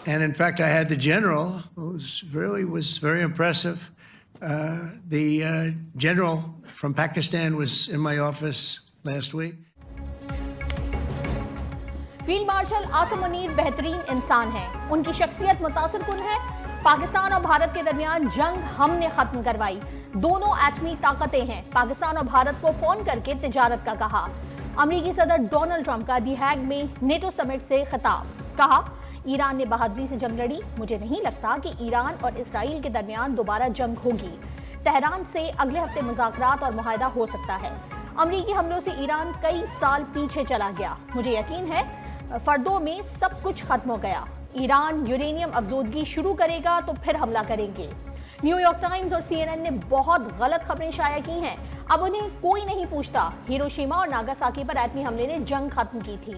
And in fact, I had the general, who was very impressive. The general from Pakistan was in my office last week. Field marshal Asim Munir बेहतरीन इंसान हैं। उनकी शख्सियत मुतासिरकुन है। पाकिस्तान और भारत के दरमियान जंग हमने खत्म करवाई। दोनों एटमी ताकतें हैं। पाकिस्तान और भारत को फोन करके तिजारत का कहा। अमेरिकी सदर डोनाल्ड ट्रंप का दी हैग में नेटो समिट से खिताब। कहा, ईरान ने बहादुरी से जंग लड़ी। मुझे नहीं लगता कि ईरान और इसराइल के दरमियान दोबारा जंग होगी। तेहरान से अगले हफ्ते मुज़ाकरात और मुआहदा हो सकता है। अमेरिकी हमलों से ईरान कई साल पीछे चला गया। मुझे यकीन है फर्दों में सब कुछ खत्म हो गया। ईरान यूरेनियम अफजोदगी शुरू करेगा तो फिर हमला करेंगे। न्यूयॉर्क टाइम्स और CNN ने बहुत गलत खबरें शाया की हैं। अब उन्हें कोई नहीं पूछता। हिरोशिमा और नागासाकी पर एटमी हमले ने जंग खत्म की थी।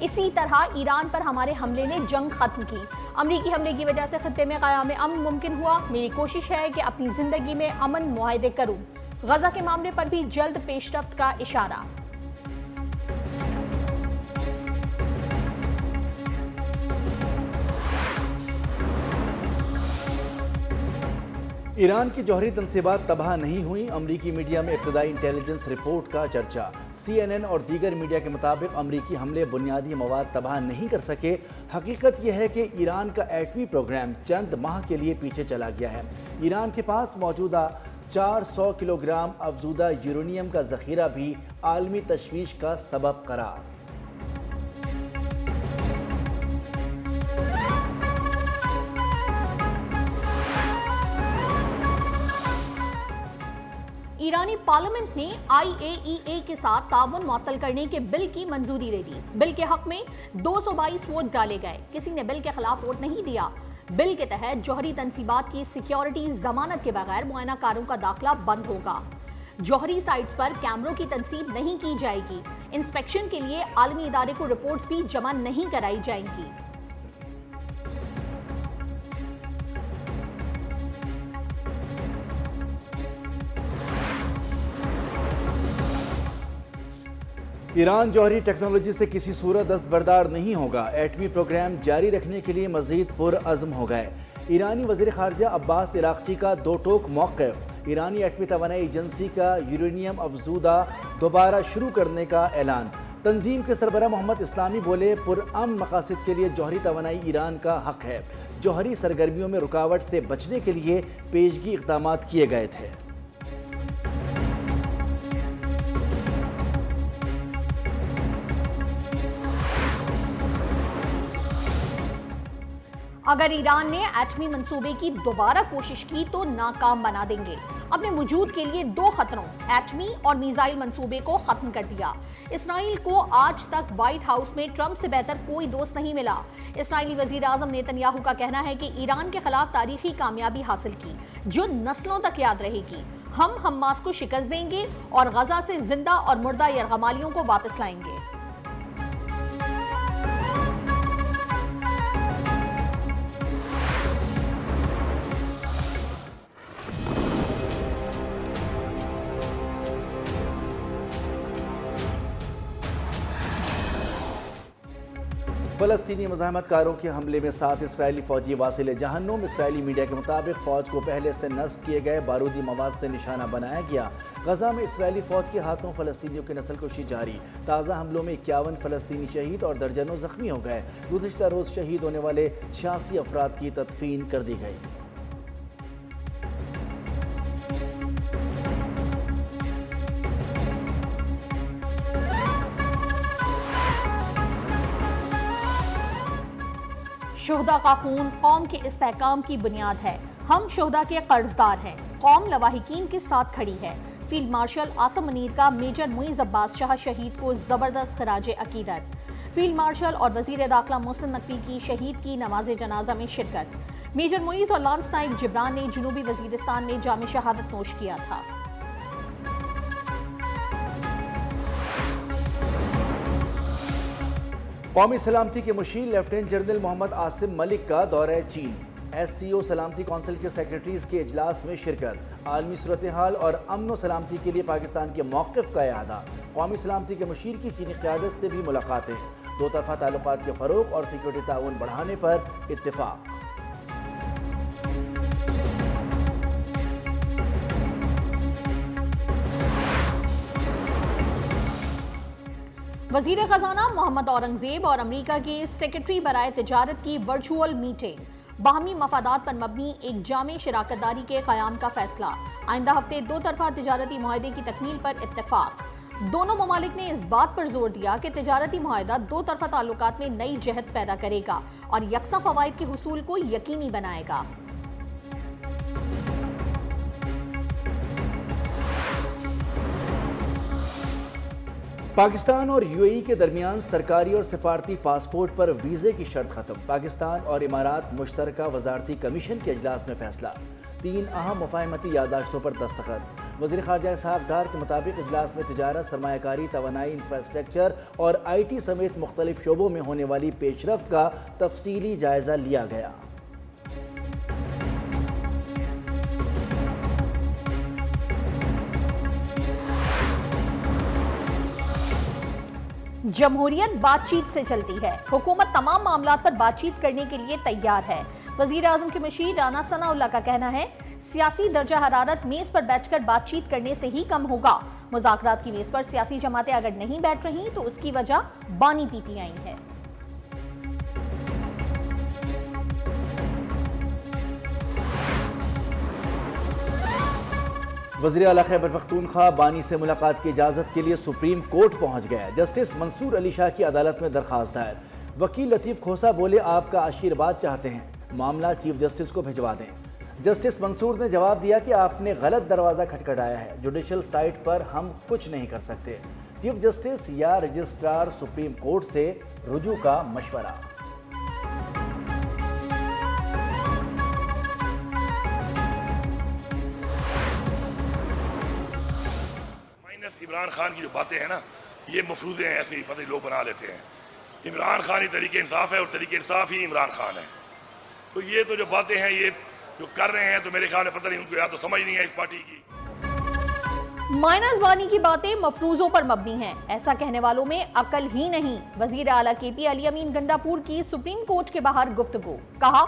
इसी तरह ईरान पर हमारे हमले ने जंग खत्म की। अमरीकी हमले की वजह से खत्ते में क़याम अमन मुमकिन हुआ। मेरी कोशिश है कि अपनी जिंदगी में अमन मुआहदे करूं। गजा के मामले पर भी जल्द पेशरफ्त का इशारा। ईरान की जौहरी तनसीबात तबाह नहीं हुई। अमरीकी मीडिया में इब्तदाई इंटेलिजेंस रिपोर्ट का चर्चा। CNN और दीगर मीडिया के मुताबिक अमरीकी हमले बुनियादी मवाद तबाह नहीं कर सके। हकीकत यह है कि ईरान का एटमी प्रोग्राम चंद माह के लिए पीछे चला गया है। ईरान के पास मौजूदा 400 किलोग्राम अफजूदा यूरेनियम का जखीरा भी आलमी तशवीश का सबब करार। ईरानी पार्लियामेंट ने IAEA के साथ ताउन मुअत्तल करने के बिल की मंजूरी दे दी। बिल के हक में 222 वोट डाले गए। किसी ने बिल के खिलाफ वोट नहीं दिया। बिल के तहत जौहरी तनसीबात की सिक्योरिटी जमानत के बगैर मुआयनाकारों का दाखिला बंद होगा। जौहरी साइट्स पर कैमरों की तनसीब नहीं की जाएगी। इंस्पेक्शन के लिए आलमी इदारे को रिपोर्ट्स भी जमा नहीं कराई जाएंगी। ईरान जौहरी टेक्नोलॉजी से किसी सूरत दस्तबरदार नहीं होगा। एटमी प्रोग्राम जारी रखने के लिए मजीद पुरअज़्म हो गए। ईरानी वज़ीर ख़ारजा अब्बास इराक़ची का दो टोक मौक़िफ़। ईरानी एटमी तवानाई एजेंसी का यूरेनियम अफजूदा दोबारा शुरू करने का ऐलान। तंजीम के सरबराह मोहम्मद इस्लामी बोले, पुरअमन मकासद के लिए जौहरी तवानाई ईरान का हक है। जौहरी सरगर्मियों में रुकावट से बचने के लिए पेशगी इक़दाम किए गए थे। अगर ईरान ने एटमी मंसूबे की दोबारा कोशिश की तो नाकाम बना देंगे। अपने वजूद के लिए दो खतरों, एटमी और मिसाइल मंसूबे को खत्म कर दिया। इसराइल को आज तक व्हाइट हाउस में ट्रंप से बेहतर कोई दोस्त नहीं मिला। इसराइली वजीर आजम नेतन्याहू का कहना है कि ईरान के खिलाफ तारीखी कामयाबी हासिल की जो नस्लों तक याद रहेगी। हम हमास को शिकस्त देंगे और गजा से जिंदा और मुर्दा यरगमालियों को वापस लाएंगे। फ़लस्तीनी मज़ाहमतकारों के हमले में 7 इसराइली फ़ौजी वासिल जहन्नुम। इसराइली मीडिया के मुताबिक फ़ौज को पहले से नस्ब किए गए बारूदी मवाद से निशाना बनाया गया। गजा में इसराइली फ़ौज के हाथों फ़लस्तीनियों की नस्लकुशी जारी। ताज़ा हमलों में 51 फ़लस्तीनी शहीद और दर्जनों ज़ख्मी हो गए। गुज़िश्ता रोज़ शहीद होने वाले 86 अफराद की तदफीन कर दी गई। शुहदा का खून कौम के इस्तेहकाम की बुनियाद है। हम शुहदा के कर्जदार हैं। कौम लवाहिकीन के साथ खड़ी है। फील्ड मार्शल आसिम मुनीर का मेजर मुइज़ अब्बास शाह शहीद को जबरदस्त खराज अकीदत। फील्ड मार्शल और वजीर दाखिला मोहसिन नकवी की शहीद की नमाज जनाजा में शिरकत। मेजर मुइज़ और लांस नाइक जिब्रान ने जनूबी वजीरिस्तान में जाम शहादत नोश किया था। कौमी सलामती के मुशीर लेफ्टिनेंट जनरल मोहम्मद आसिम मलिक का दौरा चीन। SCO सलामती कौंसिल के सेक्रेटरीज के इजलास में शिरकत। आलमी सूरत हाल और अमन व सलामती के लिए पाकिस्तान के मौक़िफ़ का इआदा। कौमी सलामती के मुशीर की चीनी क़यादत से भी मुलाकातें। दो तरफा ताल्लुकात के फरोग और सिक्योरिटी ताउन बढ़ाने पर इत्तेफाक। वजीर खजाना मोहम्मद औरंगजेब और अमेरिका के सेक्रेटरी बराए तिजारत की वर्चुअल मीटिंग, बाहमी मफादात पर मबनी एक जामे शराकतदारी के क़याम का फैसला, आइंदा हफ्ते दो तरफा तिजारती मुआहदे की तकमील पर इत्तेफाक। दोनों ममालिक ने इस बात पर जोर दिया कि तिजारती मुआहदा दो तरफा ताल्लुकात में नई जहत पैदा करेगा और यकसा फवाइद के हुसूल को यकीनी बनाएगा। पाकिस्तान और यूएई के दरमियान सरकारी और सिफारती पासपोर्ट पर वीज़े की शर्त खत्म। पाकिस्तान और इमारात मुश्तरका वजारती कमीशन के इजलास में फैसला। 3 अहम मुफाहमती यादाश्तों पर दस्तखत। वज़ीर ख़ारजा इसहाक़ डार के मुताबिक इजलास में तिजारत, सरमायाकारी, तवानाई, इंफ्रास्ट्रक्चर और IT समेत मुख्तलिफ शोबों में होने वाली पेशरफ्त का तफसीली जायज़ा लिया गया। जमहूरियत बातचीत से चलती है, हुकूमत तमाम मामलात पर बातचीत करने के लिए तैयार है। वजीर आजम के मशीर राना सनाउल्लाह का कहना है, सियासी दर्जा हरारत मेज पर बैठकर बातचीत करने से ही कम होगा। मुज़ाकरात की मेज पर सियासी जमातें अगर नहीं बैठ रही तो उसकी वजह बानी PTI है। वज़ीर आला खैबर पख्तूनख्वा बानी से मुलाकात की इजाज़त के लिए सुप्रीम कोर्ट पहुंच गया। जस्टिस मंसूर अली शाह की अदालत में दरखास्त दायर। वकील लतीफ़ खोसा बोले, आपका आशीर्वाद चाहते हैं, मामला चीफ जस्टिस को भिजवा दें। जस्टिस मंसूर ने जवाब दिया कि आपने गलत दरवाज़ा खटखटाया है, जुडिशल साइट पर हम कुछ नहीं कर सकते। चीफ जस्टिस या रजिस्ट्रार सुप्रीम कोर्ट से रुजू का मशवरा। इमरान खान की जो बातें हैं ना, ये मफरूज़े हैं, ऐसे ही पता लोग बना लेते हैं। इमरान खान ही तरीके इंसाफ है और तरीके इंसाफ ही इमरान खान है। तो ये तो जो बातें हैं, ये जो कर रहे हैं, तो मेरे ख्याल में पता नहीं उनको या तो समझ नहीं है इस पार्टी की। माइनस बानी की बातें मफरूजों पर मबनी हैं, ऐसा कहने वालों में अकल ही नहीं। वजीर आला KP अली अमीन गंडापुर की सुप्रीम कोर्ट के बाहर गुफ्तगू, कहा,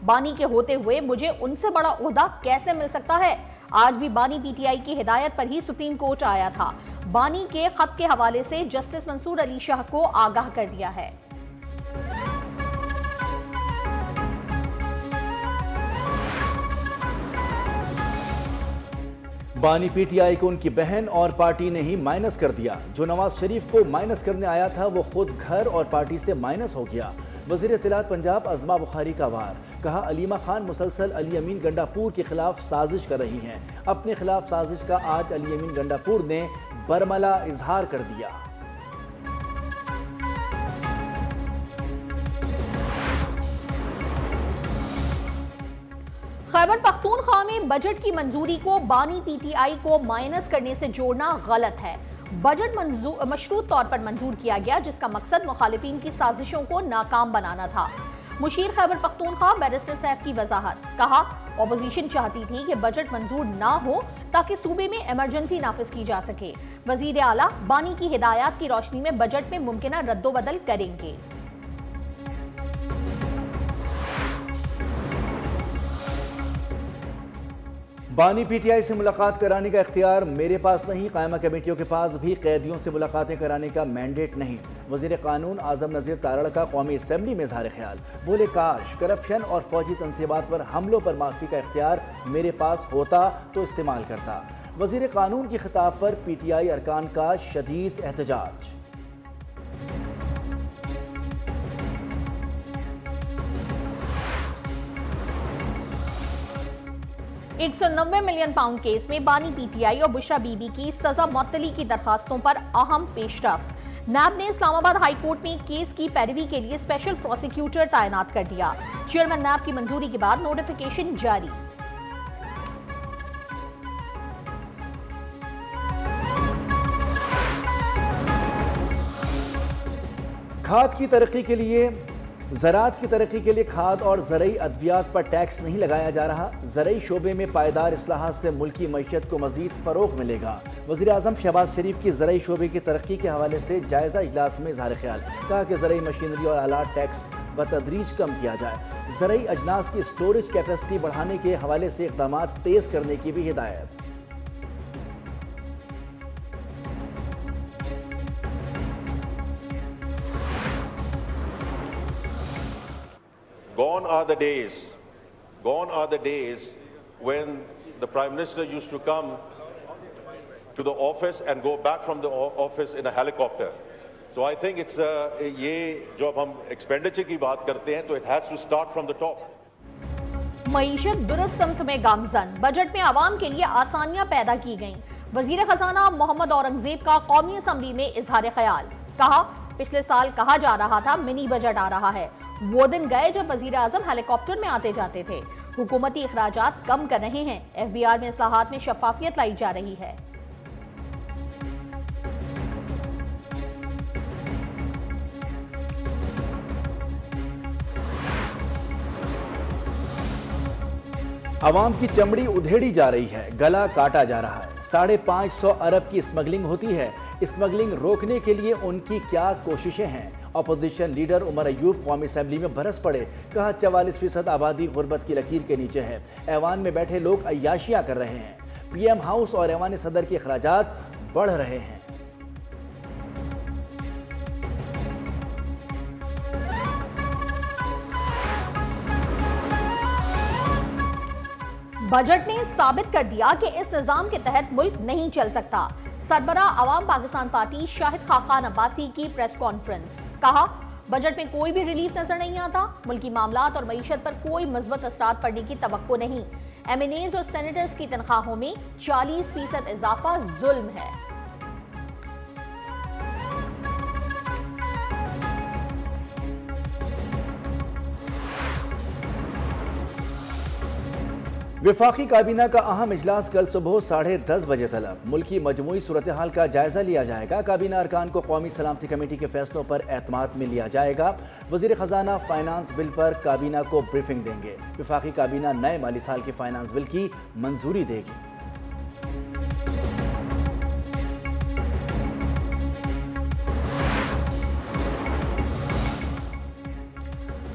बानी के होते हुए मुझे उनसे बड़ा ओहदा कैसे मिल सकता है। आज भी बानी PTI की हिदायत पर ही सुप्रीम कोर्ट आया था। बानी के खत के हवाले से जस्टिस मंसूर अली शाह को आगाह कर दिया है। बानी PTI को उनकी बहन और पार्टी ने ही माइनस कर दिया। जो नवाज शरीफ को माइनस करने आया था वो खुद घर और पार्टी से माइनस हो गया। वज़ीर इत्तलात पंजाब अज़मा बुखारी का वार, कहा, अलीमा खान मुसलसल अली अमीन गंडापुर के खिलाफ साजिश कर रही हैं। अपने खिलाफ साजिश का आज अली अमीन गंडापुर ने बरमला इजहार कर दिया। खैबर पख्तूनख्वा में बजट की मंजूरी को बानी PTI को माइनस करने से जोड़ना गलत है। बजट मशरूत तौर पर मंजूर किया गया, जिसका मकसद मुखालिफिन की साजिशों को नाकाम बनाना था। मुशीर खैबर पख्तूनख्वा बैरिस्टर सैफ की वजाहत, कहा, ऑपोजिशन चाहती थी कि बजट मंजूर ना हो ताकि सूबे में इमरजेंसी नाफिज की जा सके। वजीर आला बानी की हिदायत की रोशनी में बजट में मुमकिना रद्दोबदल करेंगे। बानी PTI से मुलाकात कराने का इख्तियार मेरे पास नहीं, कायमा कमेटियों के पास भी कैदियों से मुलाकातें कराने का मैंडेट नहीं। वज़ीर कानून आज़म नज़ीर तारड़ का कौमी असम्बली में इज़हार ख्याल, बोले, काश करप्शन और फौजी तनसीबात पर हमलों पर माफ़ी का इख्तियार मेरे पास होता तो इस्तेमाल करता। वज़ीर कानून के खिताब पर PTI अरकान का शदीद एहतजाज। 190 मिलियन पाउंड केस में बानी PTI और बुशरा बीबी की सजा मुअत्तली की दरखास्तों पर अहम पेशरफ्त। नैब ने इस्लामाबाद हाई कोर्ट में केस की पैरवी के लिए स्पेशल प्रोसिक्यूटर तैनात कर दिया। चेयरमैन नैब की मंजूरी के बाद नोटिफिकेशन जारी। खाद की तरक्की के लिए ज़राअत की तरक्की के लिए खाद और ज़रई अद्वियात पर टैक्स नहीं लगाया जा रहा। ज़रई शोबे में पायदार इस्लाहात से मुल्की मईशत को मज़ीद फ़रोग़ मिलेगा। वज़ीर आज़म शहबाज शरीफ की ज़रई शोबे की तरक्की के हवाले से जायज़ा इजलास में इज़हार ख्याल। कहा कि ज़रई मशीनरी और आलात टैक्स बतदरीज कम किया जाए। ज़रई अजनास की स्टोरेज कैपेसिटी बढ़ाने के हवाले से इक़दाम तेज़ करने की भी हिदायत। Gone are the days when the Prime Minister used to come to the office and go back from the office in a helicopter. So I think it's ये जो हम expenditure की बात करते हैं तो it has to start from the top. मईशत दुरुस्त समत में गामजन। बजट में आवाम के लिए आसानियां पैदा की गईं। वजीर खजाना मोहम्मद औरंगजेब का कौमी असम्बली में इजहार ख्याल। कहा, पिछले साल कहा जा रहा था मिनी बजट आ रहा है। वो दिन गए जब वजीर आजम हेलीकॉप्टर में आते जाते थे। हुकूमती अखराजात कम कर रहे हैं। FBR में इस्लाहात में शफाफियत लाई जा रही है। आवाम की चमड़ी उधेड़ी जा रही है, गला काटा जा रहा है। 550 अरब की स्मगलिंग होती है। स्मगलिंग रोकने के लिए उनकी क्या कोशिशें हैं? अपोजिशन लीडर उमर अयूब कौमी असम्बली में बरस पड़े। कहा 44% आबादी गुर्बत की लकीर के नीचे है। ऐवान में बैठे लोग अय्याशियां कर रहे हैं। PM हाउस और ऐवान सदर के अखराजात बढ़ रहे हैं। बजट ने साबित कर दिया कि इस निजाम के तहत मुल्क नहीं चल सकता। सरबरा अवाम पाकिस्तान पार्टी शाहिद खाकान अब्बासी की प्रेस कॉन्फ्रेंस। कहा, बजट में कोई भी रिलीफ नजर नहीं आता। मुल्की मामलात और मईशत पर कोई मजबूत असरात पड़ने की तवक्को नहीं। MNAs और सेनेटर्स की तनख्वाहों में 40% इजाफा जुल्म है। विफाकी काबीना का अहम इजलास कल सुबह 10:30 बजे तलब। मुल्की मजमूई सूरत हाल का जायजा लिया जाएगा। काबीना अरकान को कौमी सलामती कमेटी के फैसलों पर एतमाद में लिया जाएगा। वजीर खजाना फाइनेंस बिल पर काबीना को ब्रीफिंग देंगे। विफाकी काबीना नए माली साल के फाइनेंस बिल की मंजूरी देगी।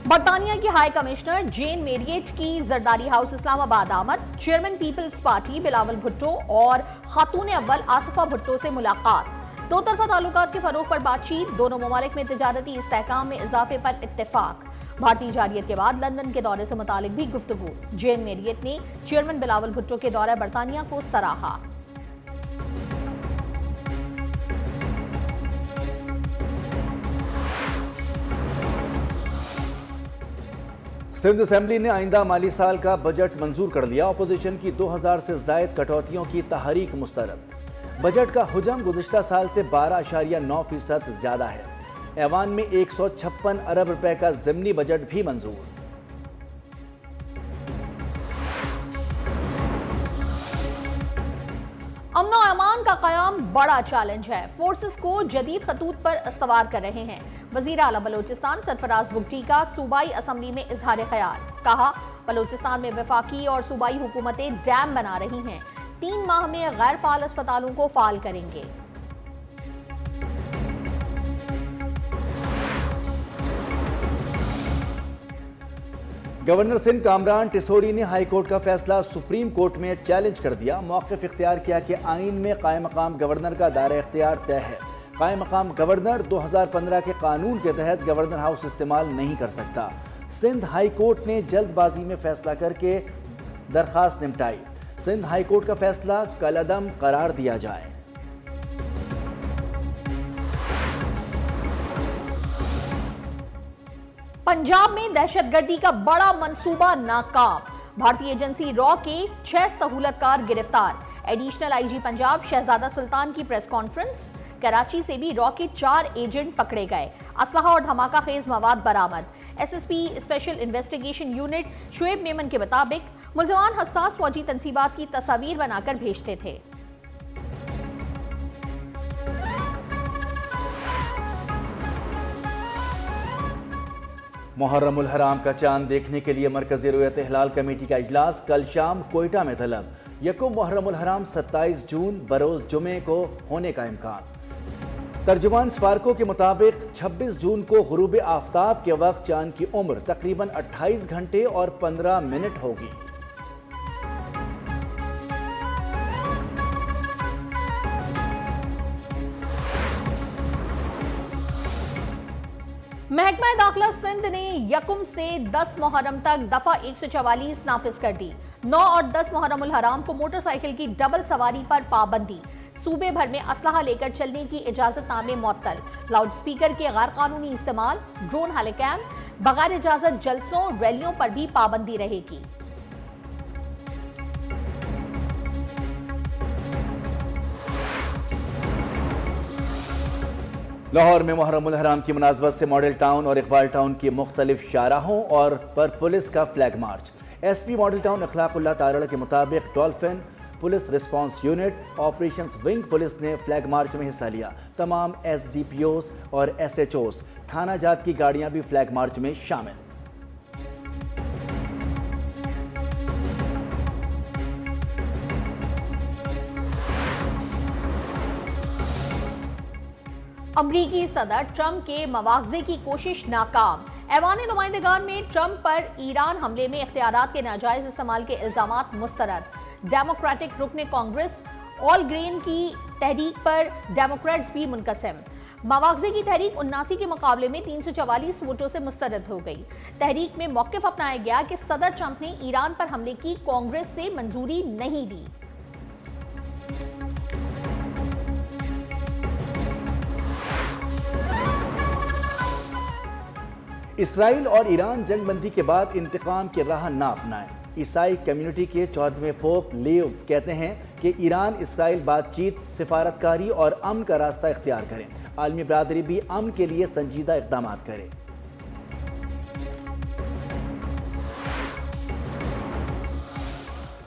बरतानिया की हाई कमिश्नर जेन मेरियट की जरदारी हाउस इस्लामाबाद आमद। Chairman peoples party Bilawal Bhutto और खातून अव्वल आसिफा भुट्टो से मुलाकात। दो तरफा ताल्लुकात के फरोग पर बातचीत। दोनों ममालिक में तिजारती इस्तेहकाम में इजाफे पर इत्तेफाक। भारतीय जारियत के बाद लंदन के दौरे से मुतालिक भी गुफ्तगू। जेन मेरियट ने चेयरमैन बिलावल भुट्टो के दौरे बरतानिया को सराहा। सिंध असेंबली ने आइंदा माली साल का बजट मंजूर कर लिया। अपोजिशन की 2000 से जायद कटौतियों की तहरीक मुस्तरद। बजट का हुजम गुज़िश्ता साल से 12.9% ज्यादा है। ऐवान में 156 अरब रुपए का ज़िमनी बजट भी मंजूर। अमन और अमान का कयाम बड़ा चैलेंज है। फोर्सेस को जदीद खतूत पर इस्तवार कर रहे हैं। वजीर आला बलोचिस्तान सरफराज बुगटी का सूबाई असम्बली में इजहार ख्याल। कहा, बलोचिस्तान में वफाकी और सूबाई हुकूमतें डैम बना रही हैं। 3 माह में गैर फाल अस्पतालों को फाल करेंगे। गवर्नर सिंध कामरान टिसोड़ी ने हाई कोर्ट का फैसला सुप्रीम कोर्ट में चैलेंज कर दिया। मौक़िफ़ इख्तियार किया कि आइन में कायम मकाम गवर्नर का दायरा इख्तियार तय है। कायम मकाम गवर्नर 2015 के कानून के तहत गवर्नर हाउस इस्तेमाल नहीं कर सकता। सिंध हाई कोर्ट ने जल्दबाजी में फैसला करके दरखास्त निपटाई। सिंध हाई कोर्ट का फैसला कलअदम करार दिया जाए। पंजाब में दहशतगर्दी का बड़ा मंसूबा नाकाम। भारतीय एजेंसी रॉ के 6 सहूलतकार गिरफ्तार। एडिशनल IG पंजाब शहजादा सुल्तान की प्रेस कॉन्फ्रेंस। कराची से भी रॉ के 4 एजेंट पकड़े गए। असलहा और धमाका खेज मवाद बरामद। SSP special investigation unit Shoaib Memon के मुताबिक मुलजमान हसास फौजी तंसीबात की तस्वीर बनाकर भेजते थे। मुहर्रमुल हराम का चांद देखने के लिए मरकज़ी रुयत हिलाल कमेटी का इजलास कल शाम कोयटा में तलब। यकुम मुहर्रमुल हराम 27 जून बरोज़ जुमे को होने का इम्कान। तर्जुमान स्पार्को के मुताबिक 26 जून को गुरूब आफ्ताब के वक्त चांद की उम्र तकरीबन 28 घंटे और 15 मिनट होगी। महकमा दाखिला सिंध ने यकुम से 10 मुहर्रम तक दफा 144 नाफिज कर दी। 9 और 10 मुहर्रमुल हराम को मोटरसाइकिल की डबल सवारी पर पाबंदी। सूबे भर में असलहा लेकर चलने की इजाजतनामे मुअत्तल। लाउड स्पीकर के गैर कानूनी इस्तेमाल, ड्रोन हेलीकैम, बगैर इजाजत जलसों रैलियों पर भी पाबंदी रहेगी। लाहौर में मुहर्रमुल हराम की मुनासबत से मॉडल टाउन और इकबाल टाउन की मुख्तलिफ शाहराहों और पर पुलिस का flag march. SP Model Town Akhlaqullah Tarar के मुताबिक Dolphin police response unit operations wing police ने फ्लैग मार्च में हिस्सा लिया। तमाम SDPOs और SHOs थाना जात की गाड़ियां भी फ्लैग मार्च में शामिल। अमरीकी सदर ट्रंप के मवाख़ज़े की कोशिश नाकाम। ऐवान नुमाइंदगान में ट्रंप पर ईरान हमले में इख्तियारात के नाजायज इस्तेमाल के इल्जामात मुस्तरद। डेमोक्रेटिक रुकन कांग्रेस ऑल ग्रीन की तहरीक पर डेमोक्रेट्स भी मुनकसिम। मवाख़ज़े की तहरीक 79 के मुकाबले में 344 वोटों से मुस्तरद हो गई। तहरीक में मौक़िफ़ अपनाया गया कि सदर ट्रंप ने ईरान पर हमले की कांग्रेस से मंजूरी नहीं दी। इसराइल और ईरान जंगबंदी के बाद इंतकाम की राह ना अपनाएं। ईसाई कम्युनिटी के 14वें पोप लियो कहते हैं कि ईरान इसराइल बातचीत, सिफारतकारी और अमन का रास्ता इख्तियार करें। आलमी बरादरी भी अमन के लिए संजीदा इक़दाम करे।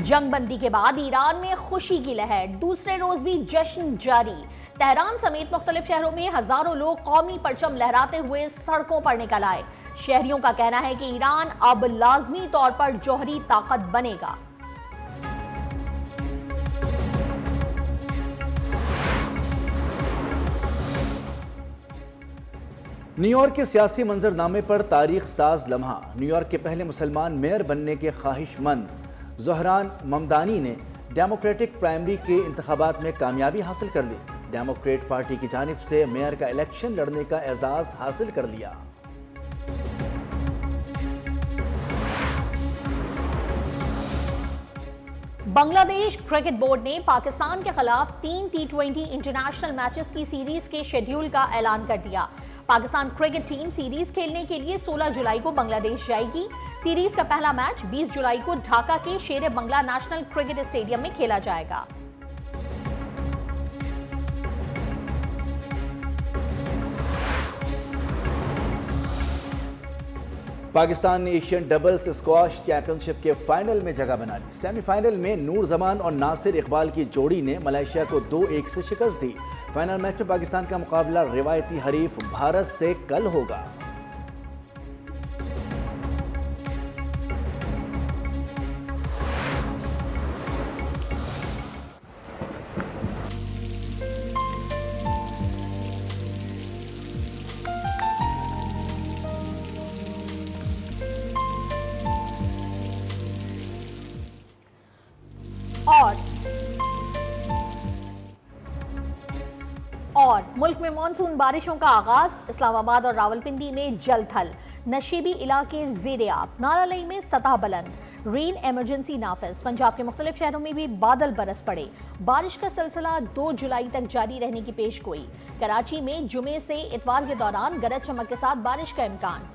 जंगबंदी के बाद ईरान में खुशी की लहर, दूसरे रोज भी जश्न जारी। तेहरान समेत मुख्तलिफ शहरों में हजारों लोग कौमी परचम लहराते हुए सड़कों पर निकल आए। शहरियों का कहना है कि ईरान अब लाजमी तौर पर जौहरी ताकत बनेगा। न्यूयॉर्क के सियासी मंजरनामे पर तारीख साज लम्हा। न्यूयॉर्क के पहले मुसलमान मेयर बनने के ख्वाहिशमंद ज़ोहरान ममदानी ने डेमोक्रेटिक प्राइमरी के इंतखाबात में कामयाबी हासिल कर ली। डेमोक्रेट पार्टी की जानिब से मेयर का इलेक्शन लड़ने का एजाज हासिल कर लिया। बांग्लादेश क्रिकेट बोर्ड ने पाकिस्तान के खिलाफ 3 T20 इंटरनेशनल मैचेस की सीरीज के शेड्यूल का ऐलान कर दिया। पाकिस्तान क्रिकेट टीम सीरीज खेलने के लिए 16 जुलाई को बांग्लादेश जाएगी। सीरीज का पहला मैच 20 जुलाई को ढाका के शेर बंगला नेशनल क्रिकेट स्टेडियम में खेला जाएगा। पाकिस्तान ने एशियन डबल्स स्क्वाश चैंपियनशिप के फाइनल में जगह बना ली। सेमीफाइनल में नूर जमान और नासिर इकबाल की जोड़ी ने मलेशिया को 2-1 से शिकस्त दी। फाइनल मैच में पाकिस्तान का मुकाबला रिवायती हरीफ भारत से कल होगा। और मुल्क में मानसून बारिशों का आगाज। इस्लामाबाद और रावलपिंडी में जल थल, नशीबी इलाके ज़ेर-ए-आब, नालालई में सतह बुलंद, रेन इमरजेंसी नाफिज। पंजाब के मुख्तलिफ शहरों में भी बादल बरस पड़े। बारिश का सिलसिला 2 जुलाई तक जारी रहने की पेशगोई। कराची में जुमे से इतवार के दौरान गरज चमक के साथ बारिश का इम्कान।